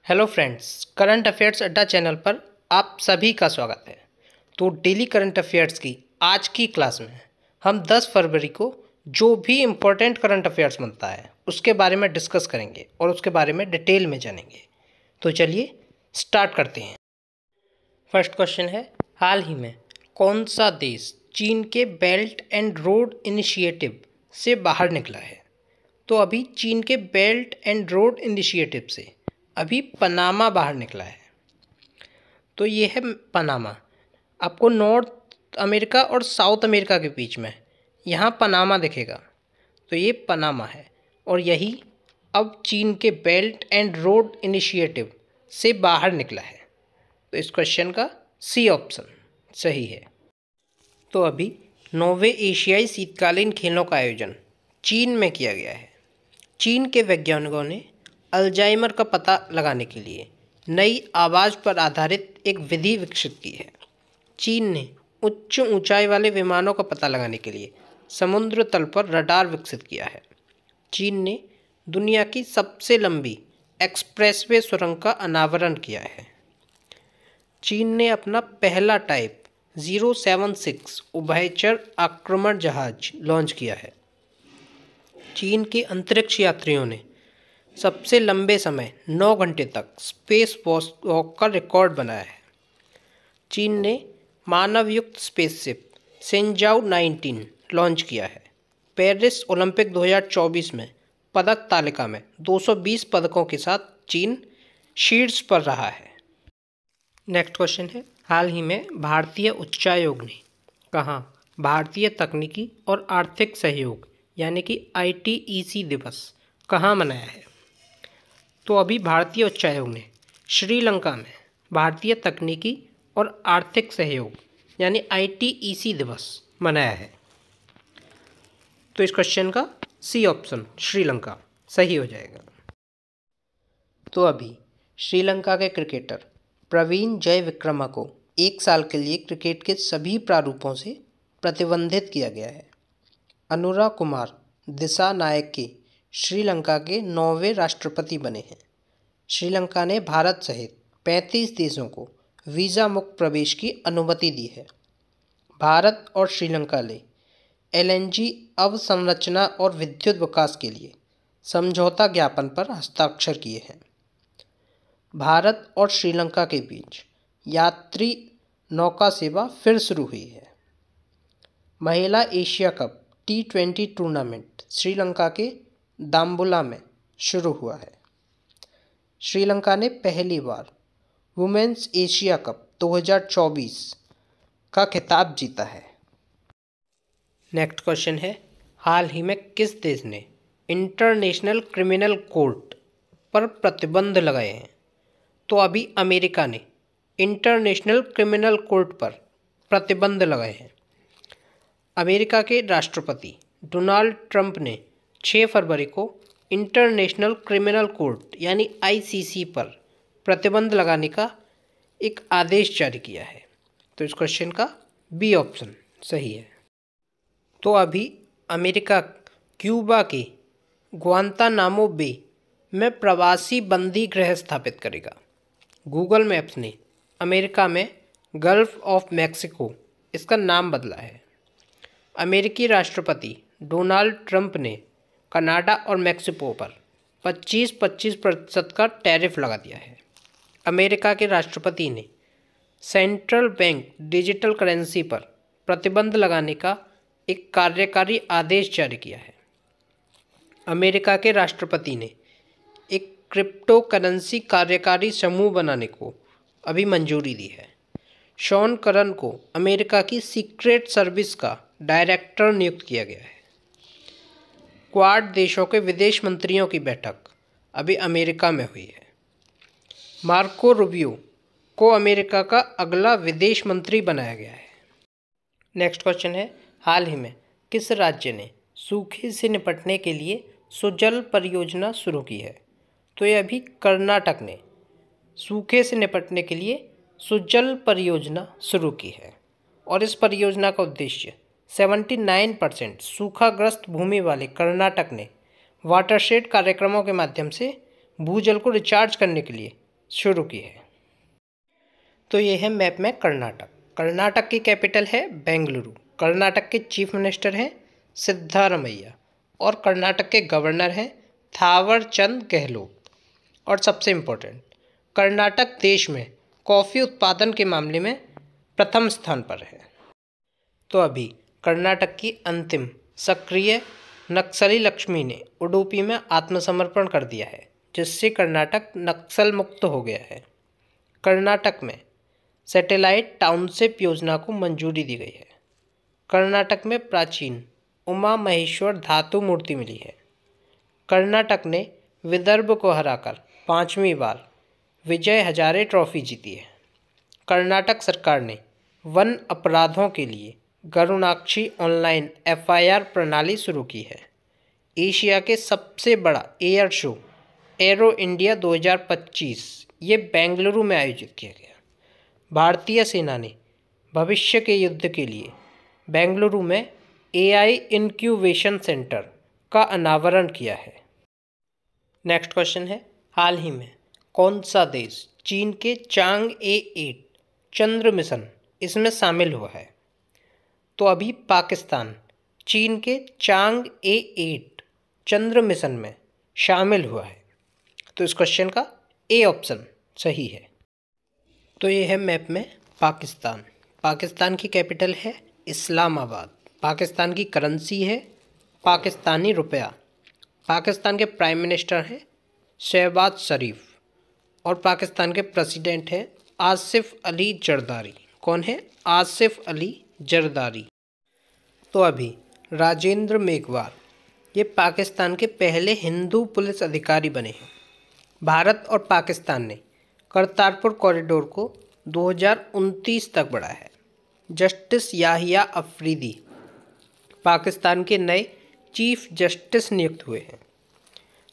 Hello friends, current affairs अड्डा channel पर आप सभी का स्वागत है। तो डेली करंट अफेयर्स की आज की क्लास में हम 10 फरवरी को जो भी इम्पोर्टेंट करंट अफेयर्स बनता है उसके बारे में डिस्कस करेंगे और उसके बारे में डिटेल में जानेंगे। तो चलिए स्टार्ट करते हैं। फर्स्ट क्वेश्चन है, हाल ही में कौन सा देश चीन के बेल्ट एंड रोड इनिशिएटिव से बाहर निकला है? तो अभी चीन के बेल्ट एंड रोड इनिशिएटिव से अभी पनामा बाहर निकला है। तो ये है पनामा। आपको नॉर्थ अमेरिका और साउथ अमेरिका के बीच में यहाँ पनामा दिखेगा, तो ये पनामा है और यही अब चीन के बेल्ट एंड रोड इनिशिएटिव से बाहर निकला है। तो इस क्वेश्चन का सी ऑप्शन सही है। तो अभी 9वें एशियाई शीतकालीन खेलों का आयोजन चीन में किया गया है। चीन के वैज्ञानिकों ने अल्जाइमर का पता लगाने के लिए नई आवाज़ पर आधारित एक विधि विकसित की है। चीन ने उच्च ऊंचाई वाले विमानों का पता लगाने के लिए समुद्र तल पर रडार विकसित किया है। चीन ने दुनिया की सबसे लंबी एक्सप्रेसवे सुरंग का अनावरण किया है। चीन ने अपना पहला टाइप 076 उभयचर आक्रमण जहाज लॉन्च किया है। चीन के अंतरिक्ष यात्रियों ने सबसे लंबे समय 9 घंटे तक स्पेस वॉक का रिकॉर्ड बनाया है। चीन ने मानवयुक्त स्पेसशिप सेंजाओ 19 लॉन्च किया है। पेरिस ओलंपिक 2024 में पदक तालिका में 220 पदकों के साथ चीन शीर्ष पर रहा है। नेक्स्ट क्वेश्चन है, हाल ही में भारतीय उच्चायोग ने कहा भारतीय तकनीकी और आर्थिक सहयोग यानी कि ITEC दिवस कहाँ मनाया है? तो अभी भारतीय उच्चायोग ने श्रीलंका में भारतीय तकनीकी और आर्थिक सहयोग यानी ITEC दिवस मनाया है। तो इस क्वेश्चन का सी ऑप्शन श्रीलंका सही हो जाएगा। तो अभी श्रीलंका के क्रिकेटर प्रवीण जयविक्रमा को 1 साल के लिए क्रिकेट के सभी प्रारूपों से प्रतिबंधित किया गया है। अनुरा कुमार दिसानायके श्रीलंका के 9वें राष्ट्रपति बने हैं। श्रीलंका ने भारत सहित 35 देशों को वीज़ा मुक्त प्रवेश की अनुमति दी है। भारत और श्रीलंका ने LNG अवसंरचना और विद्युत विकास के लिए समझौता ज्ञापन पर हस्ताक्षर किए हैं। भारत और श्रीलंका के बीच यात्री नौका सेवा फिर शुरू हुई है। महिला Asia cup T20 tournament Sri Lanka के दाम्बुला में शुरू हुआ है। श्रीलंका ने पहली बार वुमेन्स एशिया कप 2024 का खिताब जीता है। नेक्स्ट क्वेश्चन है, हाल ही में किस देश ने इंटरनेशनल क्रिमिनल कोर्ट पर प्रतिबंध लगाए हैं? तो अभी अमेरिका ने इंटरनेशनल क्रिमिनल कोर्ट पर प्रतिबंध लगाए हैं। अमेरिका के राष्ट्रपति डोनाल्ड ट्रंप ने 6 फरवरी को इंटरनेशनल क्रिमिनल कोर्ट यानी ICC पर प्रतिबंध लगाने का एक आदेश जारी किया है। तो इस क्वेश्चन का बी ऑप्शन सही है। तो अभी अमेरिका क्यूबा के ग्वांतानामो बे में प्रवासी बंदी गृह स्थापित करेगा। गूगल मैप्स ने अमेरिका में गल्फ ऑफ मैक्सिको इसका नाम बदला है। अमेरिकी राष्ट्रपति डोनाल्ड ट्रंप ने कनाडा और मैक्सिको पर 25% का टैरिफ लगा दिया है। अमेरिका के राष्ट्रपति ने सेंट्रल बैंक डिजिटल करेंसी पर प्रतिबंध लगाने का एक कार्यकारी आदेश जारी किया है। अमेरिका के राष्ट्रपति ने एक क्रिप्टो करेंसी कार्यकारी समूह बनाने को अभी मंजूरी दी है। शॉन करन को अमेरिका की सीक्रेट सर्विस का डायरेक्टर नियुक्त किया गया है। क्वाड देशों के विदेश मंत्रियों की बैठक अभी अमेरिका में हुई है। मार्को रूबियो को अमेरिका का अगला विदेश मंत्री बनाया गया है। नेक्स्ट क्वेश्चन है, हाल ही में किस राज्य ने सूखे से निपटने के लिए सुजल परियोजना शुरू की है? तो ये अभी कर्नाटक ने सूखे से निपटने के लिए सुजल परियोजना शुरू की है और इस परियोजना का उद्देश्य 79% सूखाग्रस्त भूमि वाले कर्नाटक ने वाटरशेड कार्यक्रमों के माध्यम से भूजल को रिचार्ज करने के लिए शुरू की है। तो ये है मैप में कर्नाटक। कर्नाटक की कैपिटल है बेंगलुरु। कर्नाटक के चीफ मिनिस्टर हैं सिद्धारमैया और कर्नाटक के गवर्नर हैं थावरचंद गहलोत। और सबसे इम्पोर्टेंट, कर्नाटक देश में कॉफ़ी उत्पादन के मामले में प्रथम स्थान पर है। तो अभी कर्नाटक की अंतिम सक्रिय नक्सली लक्ष्मी ने उडुपी में आत्मसमर्पण कर दिया है, जिससे कर्नाटक नक्सल मुक्त हो गया है। कर्नाटक में सैटेलाइट टाउनशिप योजना को मंजूरी दी गई है। कर्नाटक में प्राचीन उमा महेश्वर धातु मूर्ति मिली है। कर्नाटक ने विदर्भ को हराकर 5वीं बार विजय हजारे ट्रॉफी जीती है। कर्नाटक सरकार ने वन अपराधों के लिए गरुणाक्षी ऑनलाइन FIR प्रणाली शुरू की है। एशिया के सबसे बड़ा एयर शो एरो इंडिया 2025 ये बेंगलुरु में आयोजित किया गया। भारतीय सेना ने भविष्य के युद्ध के लिए बेंगलुरु में AI इनक्यूबेशन सेंटर का अनावरण किया है। नेक्स्ट क्वेश्चन है, हाल ही में कौन सा देश चीन के चांगए 8 चंद्र मिशन इसमें शामिल हुआ है? तो अभी पाकिस्तान चीन के चांगए 8 चंद्र मिशन में शामिल हुआ है। तो इस क्वेश्चन का ए ऑप्शन सही है। तो ये है मैप में पाकिस्तान। पाकिस्तान की कैपिटल है इस्लामाबाद। पाकिस्तान की करेंसी है पाकिस्तानी रुपया। पाकिस्तान के प्राइम मिनिस्टर हैं शहबाज शरीफ और पाकिस्तान के प्रेसिडेंट हैं आसिफ अली जरदारी। कौन है? आसिफ अली जरदारी। तो अभी राजेंद्र मेघवाल ये पाकिस्तान के पहले हिंदू पुलिस अधिकारी बने हैं। भारत और पाकिस्तान ने करतारपुर कॉरिडोर को 2029 तक बढ़ाया है। जस्टिस याहिया अफरीदी पाकिस्तान के नए चीफ जस्टिस नियुक्त हुए हैं।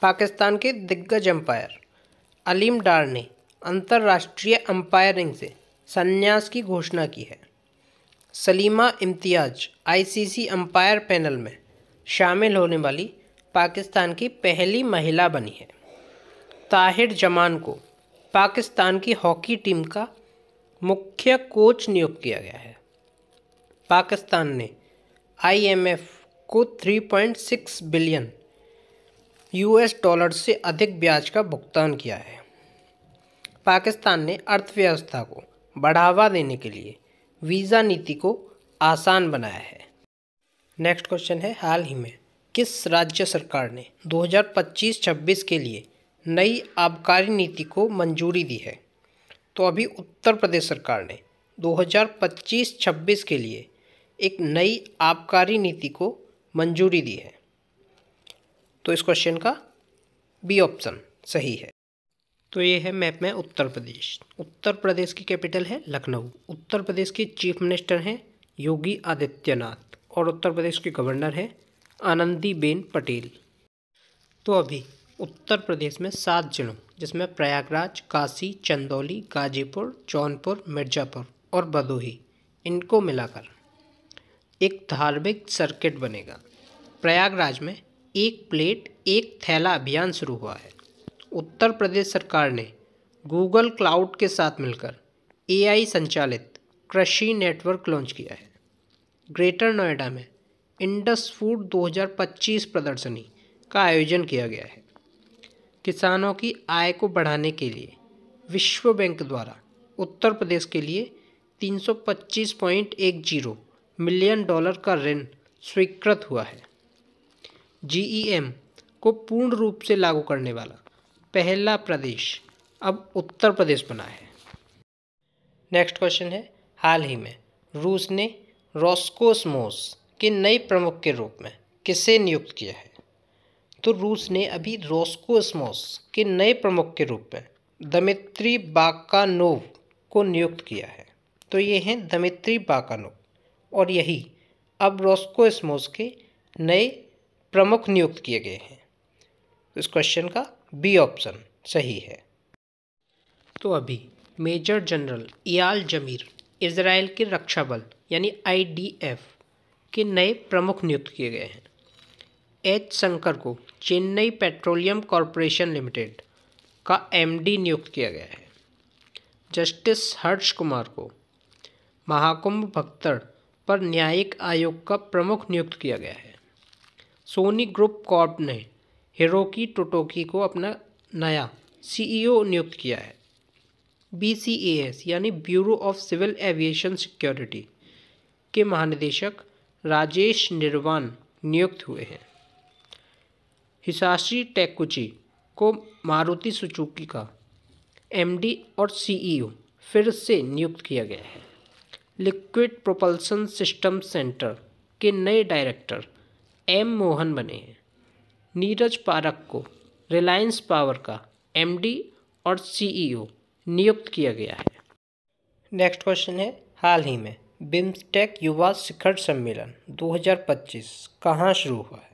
पाकिस्तान के दिग्गज अंपायर अलीम डार ने अंतर्राष्ट्रीय अंपायरिंग से संन्यास की घोषणा की है। Salima Imtiaz ICC umpire panel में शामिल होने वाली पाकिस्तान की पहली महिला बनी है। ताहिर जमान को पाकिस्तान की हॉकी टीम का मुख्य कोच नियुक्त किया गया है। पाकिस्तान ने IMF को 3.6 बिलियन $US से अधिक ब्याज का भुगतान किया है। पाकिस्तान ने अर्थव्यवस्था को बढ़ावा देने के लिए वीज़ा नीति को आसान बनाया है। नेक्स्ट क्वेश्चन है, हाल ही में किस राज्य सरकार ने 2025-26 के लिए नई आबकारी नीति को मंजूरी दी है? तो अभी उत्तर प्रदेश सरकार ने 2025-26 के लिए एक नई आबकारी नीति को मंजूरी दी है। तो इस क्वेश्चन का बी ऑप्शन सही है। तो ये है मैप में उत्तर प्रदेश। उत्तर प्रदेश की कैपिटल है लखनऊ। उत्तर प्रदेश के चीफ मिनिस्टर हैं योगी आदित्यनाथ और उत्तर प्रदेश के गवर्नर हैं आनंदीबेन पटेल। तो अभी उत्तर प्रदेश में 7 जिलों जिसमें प्रयागराज, काशी, चंदौली, गाजीपुर, जौनपुर, मिर्ज़ापुर और भदोही, इनको मिलाकर एक धार्मिक सर्किट बनेगा। प्रयागराज में एक प्लेट एक थैला अभियान शुरू हुआ है। उत्तर प्रदेश सरकार ने गूगल क्लाउड के साथ मिलकर AI संचालित कृषि नेटवर्क लॉन्च किया है। ग्रेटर नोएडा में इंडस फूड 2025 प्रदर्शनी का आयोजन किया गया है। किसानों की आय को बढ़ाने के लिए विश्व बैंक द्वारा उत्तर प्रदेश के लिए $325.10 मिलियन का ऋण स्वीकृत हुआ है। GEM को पूर्ण रूप से लागू करने वाला पहला प्रदेश अब उत्तर प्रदेश बना है। नेक्स्ट क्वेश्चन है, हाल ही में रूस ने रोस्कोसमोस के नए प्रमुख के रूप में किसे नियुक्त किया है? तो रूस ने अभी रोस्कोसमोस के नए प्रमुख के रूप में दमित्री बाकानोव को नियुक्त किया है। तो ये हैं दमित्री बाकानोव और यही अब रोस्कोसमोस के नए प्रमुख नियुक्त किए गए हैं। इस क्वेश्चन का बी ऑप्शन सही है। तो अभी मेजर जनरल इयाल जमीर इजराइल के रक्षा बल यानी IDF के नए प्रमुख नियुक्त किए गए हैं। H शंकर को चेन्नई पेट्रोलियम कॉरपोरेशन लिमिटेड का MD नियुक्त किया गया है। जस्टिस हर्ष कुमार को महाकुंभ भक्तड़ पर न्यायिक आयोग का प्रमुख नियुक्त किया गया है। सोनी ग्रुप कॉर्प ने हिरोकी टोटोकी को अपना नया सीईओ नियुक्त किया है। BCAS यानी Bureau of Civil Aviation Security के महानिदेशक राजेश निर्वाण नियुक्त हुए हैं। हिसाशी टेकुची को मारुति सुजुकी का MD और CEO फिर से नियुक्त किया गया है। लिक्विड प्रोपल्सन सिस्टम सेंटर के नए डायरेक्टर M मोहन बने हैं। नीरज पारक को रिलायंस पावर का MD और CEO नियुक्त किया गया है। नेक्स्ट क्वेश्चन है, हाल ही में बिम्स्टेक युवा शिखर सम्मेलन 2025 कहाँ शुरू हुआ है?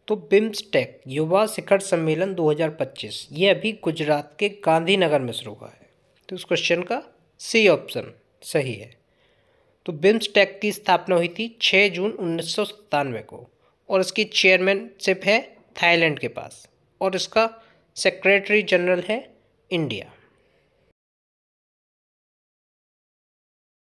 तो बिम्स्टेक युवा शिखर सम्मेलन 2025 ये अभी गुजरात के गांधीनगर में शुरू हुआ है। तो इस क्वेश्चन का C ऑप्शन सही है। तो बिम्स्टेक की स्थापना हुई थी 6 जून 1997 को और इसकी चेयरमैनशिप है थाईलैंड के पास और इसका सेक्रेटरी जनरल है इंडिया।